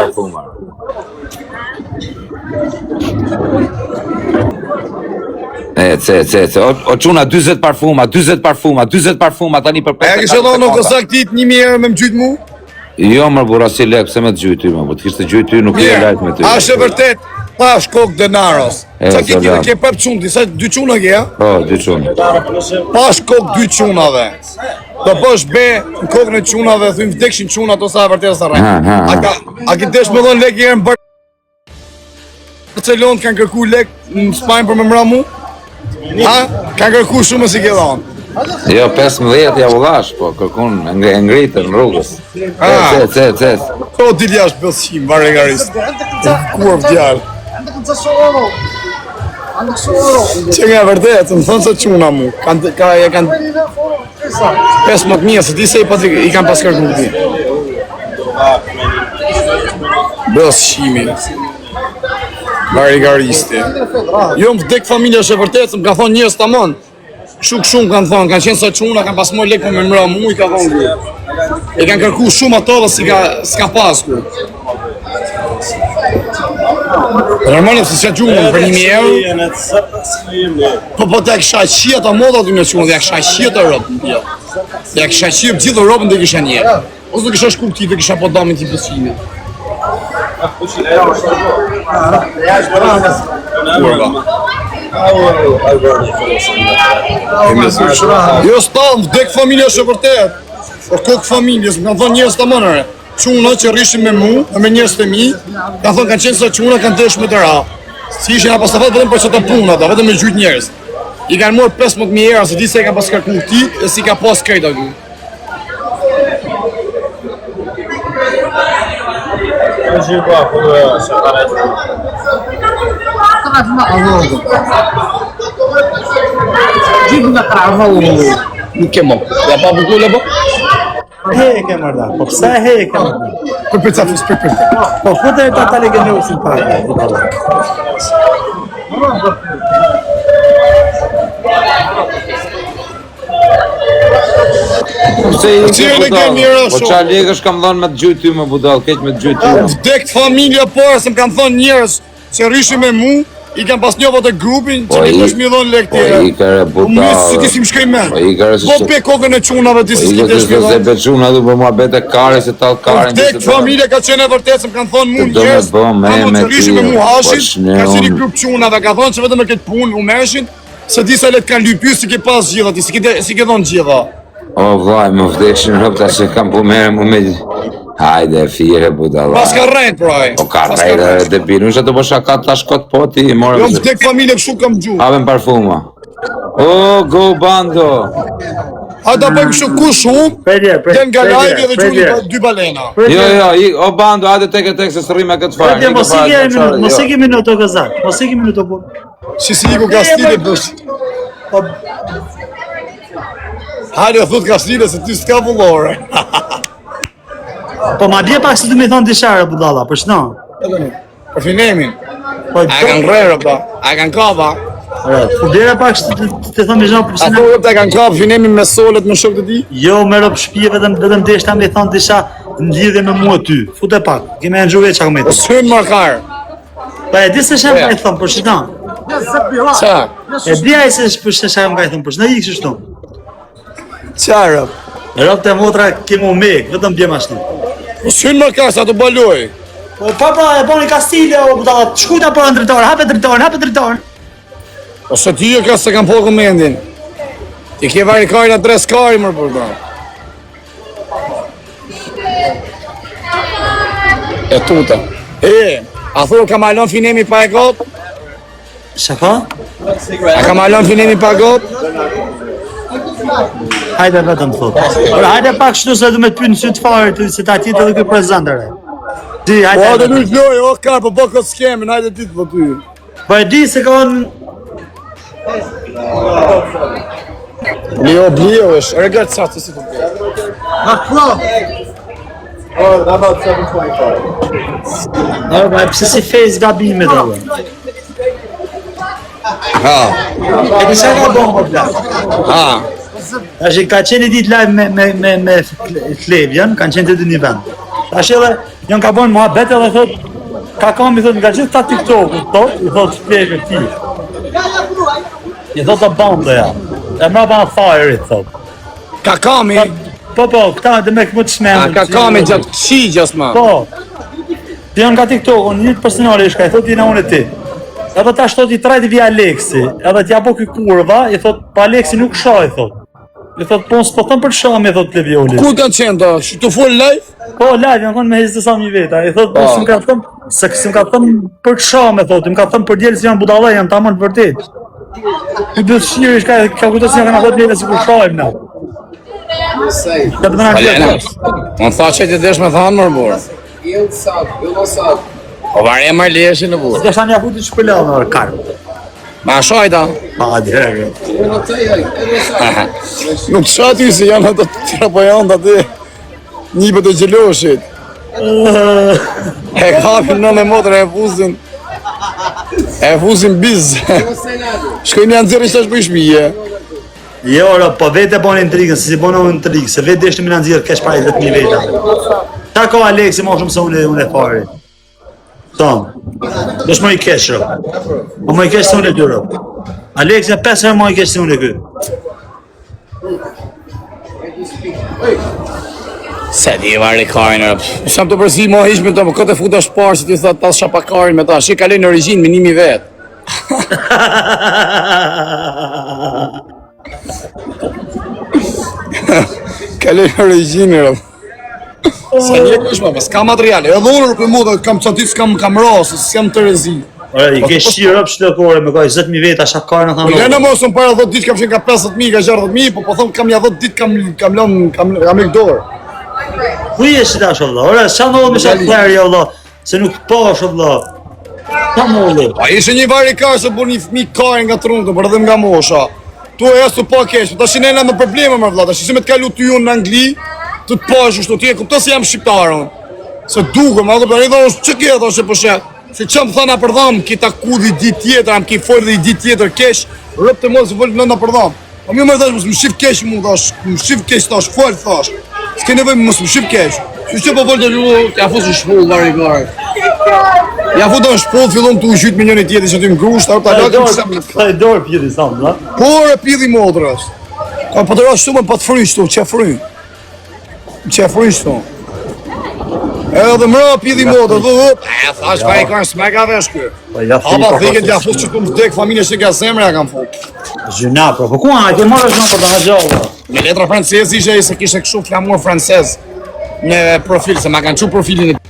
parfuma. O çuna 40 parfuma tani për 5. A kishe dhënë në saktit 1000 herë me më gjyt mu? Jo, më burra si lek, pse me të gjyt ty, më të kishte gjyt ty, nuk e lajt me ty. A është e vërtet? Pash kokë denaros. Sa ke pep çun, disa 2 çuna ke, ja? Po, 2 çuna. Pash kokë 2 çunave. Do bësh be në kokën e çunave, thym vdekshin çuna ato sa vërtet sa rreth. A ke desh më dhon lek herë në Barcelonë kanë kërku lek në Spanjë për me mra mu? Ha? Kanë kërku shumë si ke dhon. Jo, 15 ja vullash, po kërkon ngritën në rrugës. Cet. Po dil jashtë bëllësim, varegarist. Kur vdjallë. Që nga vërdet, më thonë se quna mu. Kanë 15.000, se di se i kanë pas kërku ti. Bëllësimi. Varegaristi. Jo më vdek familja është e vërtet, më ka thonë njës të amon. Shumë kanë thonë, kanë qenë sa quna, kanë pas moj lek për me mëra mu, i ka thonë. E kanë kërku shumë ato dhe s'ka pasku. Normalit se s'ja gjumën për 1000 euro. Po të kisha qia ta moda të në qunë, dhe kisha qia të rëpë. Dhe kisha qia për gjithë rëpën dhe kisha njerë. Ose dhe kisha shku ti dhe kisha po damin t'i pësime. Jo s'tam, vdek familja është e vërtet. Por kokë familjes, më kanë thonë njërës të mënëre. Quna që rrishin me mu, me njërës të mi, kanë thonë kanë qenë sa quna kanë dëshme të ra. Si ishin pas të fatë vetëm për që të puna, vetëm me gjyt njërës. I kanë morë 15.000 euro, se di se i ka pas kërku ti, e si ka pas krejt aty. Nuk e mo, ja pa bukule po? Heke mërda, po pëse heke mërda? Për ca fus, për. Po këtë e ta legënjohë si pake. Po qa legësh kam dhënë me të gjyt ty më budal, keq me të gjyt ty. Vdek familja parë, se më kanë thonë njërës që rrishin me mu, i kanë pas njëvat e grupin që mi kush mi dhonë lek tjera. Po i kërë budal. Si ti si më shkej men. Po pe kokën e qunave ti si ti desh mi dhonë. Po i quna du për mua bete kare se tal kare. Vdek familja ka qenë e vërtet, se më kanë thonë mu njërës. Kanë që rrishin me mu hashin, ka qenë i grup qunave, ka thonë që vetëm me këtë punë u meshin, se di sa let kanë lypy si ke pas gjitha ti, si ke dhonë gjitha. O vlaj, më vdekshin rëpta se kam po mere mu me... Hajde, fire, budala. Pas ka rejt, praj. Po ka rejt, debil, unë që të bësha ka të shkot po ti, more... Jo, më vdek familje kështu kam gju. Havem parfuma. O, go bando. A da bëjmë kështu ku shumë, den nga lajvi dhe gjuni 2 balena. Jo, o bando, hajde tek se së rrime këtë farë. Mos e kemi në të gëzat, mos e kemi në të bërë. Si iku Kastile bësh. Hajde, thut Kastile se ty s'ka vullore. Po ma bje pak se të me thonë dishare, budalla, për shno? Për finemin. A kanë rrërë, pa. A kanë kapa. Për dhere pak se të thonë me zhonë për shno? A po të kanë kapa finemin me solet me shok të ti? Jo, me rëpë shpije vetëm deshta me thonë disha në lidhje me mua ty. Fute pak, keme e në gjuve që ka me të. Së hynë markarë. Pa e di se shemë ka i thonë, për shno? Qa? E di a i se shemë ka i thonë, për shno i kështë shtu? Qa rëpë? Rëpë të motra kemo mekë, vetëm bje ma shtu. Së hynë markarë sa të baloj. Pa, e boni Kastile, o budalla, shkujta për në dritarën, hape dritarën. O së ty e ka se kam po komendin. Ti ke vari kajnë a 3 kajnë mërë për da. E tuta. A thurë ka malon finemi pa e kop? Shaka? A ka malon finemi pa kop? Hajde vetëm thotë. Por hajde pak shtu se du me të pynë sy të farë se ta tjetë edhe këj prezentare. Di, hajde. Po, hajde nuk loj, o karë, po këtë skemin, hajde ditë po ty. Po e di se ka në... Blio është, regard sa të si të bërë. Ma këplo! Oh, about 725. Ma e pëse si fejz gabime dhe dhe. E di se ka bon më plak. Ashtë ka qenë i ditë live me Klevjen, kanë qenë të dy një vend. Tash edhe janë ka bën muhabet edhe thot ka kam i thot nga gjithë ta TikTok-ut, thot, i thot shpjegë ti. I thot të banda ja. E mrapa në fire i thot. Kakami, Po, këta dhe me këmë të shmenë. kakami gjatë qigjas ma. Po. Ti janë nga TikTok-u, një personale i shka, i thot i në unë e ti. Edhe ta shtot i trajti via Aleksi, edhe t'ja po këj kurva, i thot, pa Aleksi nuk shaj, i thot. I thot, po s'po thëm për shami, i thot Levioli. Ku kanë qenë ta? Të full live? Po, live, janë konë me hezë të sa një veta, i thot, po s'm ka thëm, se s'm ka thëm për shami, i thot, im ka thëm për djelë si janë budallaj, janë tamën të vërtet. I bëtë shqirë i shka, ka kujto si janë kana thot njëve si kur shajmë na. Ka të mëna gjithë. Unë tha që ti desh me thanë mërë burë. Po varë e marrë leshi në burë. Dhe shani afuti që pëllë në karë. Ma shajta. Pa, direkt. Nuk të shati se janë ato të tira po janë të aty. Njipët e gjeloshit. E kapin në me motër e fuzin biz. Shkojnë janë zirë ishtash për i shpije. Jo, po vete bën intrigën, se si bën intrigë, se vetë deshtë me në nëzirë kesh para 10.000 veta. Ta ka Aleksi ma shumë se unë e fari. Tonë, dështë më i kesh, po më i kesh se unë e dy, Aleksi e 5 herë më i kesh se unë e ky. Se di varë i karin, sham të përsi ma ishme të më këtë e futa shparë, se ti thot tas shapa karin me ta, shi kalej në origin me 1.000 vetë. Kalej në origin, se një këshma, pas ka materiale, edhe unë për mu dhe kam qatit s'kam rasë, s'jam të rezi. Ore, i kesh shirë shtëkore me kaj 10.000 veta, shakarë në Po thamë. lene mos unë para 10 ditë kam qenë ka 50.000, ka 60.000, po thëmë kam ja 10 ditë kam lënë dorë. Ku i e shita shovla? Ore, qa në me shatë plerë, jo vla, se nuk po shovla. Ta më ule. A ishe një vari karë se bu një fmi karin nga trunkën, për edhe nga mosha. Tu e jasë të pa kesh, ta shi nena me probleme më vla, ta shi se me t'kalu të ju në Angli, të pash ushtu, ti e kupta se jam shqiptarën. Se duke, ma kupta, i dhonë, që kje dhe po shet? Se që më thana për dhamë, ki ta ku dhe i dit tjetër, am ki fojrë dhe i dit tjetër kesh, rëp të mos vëllë nëna për dhamë. A mi më thash, më shif kesh mu, thash, më shif kesh thash, fojrë thash. S'ke nevoj më shif kesh. Që po vëllë të lu, t'ja fusë shpull, vari gare. Ja fu të në shpull, fillon të u gjyt me njëni tjetër, që ty më grusht, ta lakim që sem. Ta i dorë pjedi samë, la? Por e pidhi modrës. Ka për të rrasë shumë më pa të frysh tu, që frysh. Që frysh tu. Edhe mëra pidhi modrës, e thash ka i kanë smeka vesh kë. Hapa thiket ja fusë që tu më vdek familje që ka zemre ja kam fut. Gjyna, po ku anë, ke marrë shumë për të haqalla? Me letra francez ishe se kishe këshu flamur francez në profil, se ma kanë qu profilin e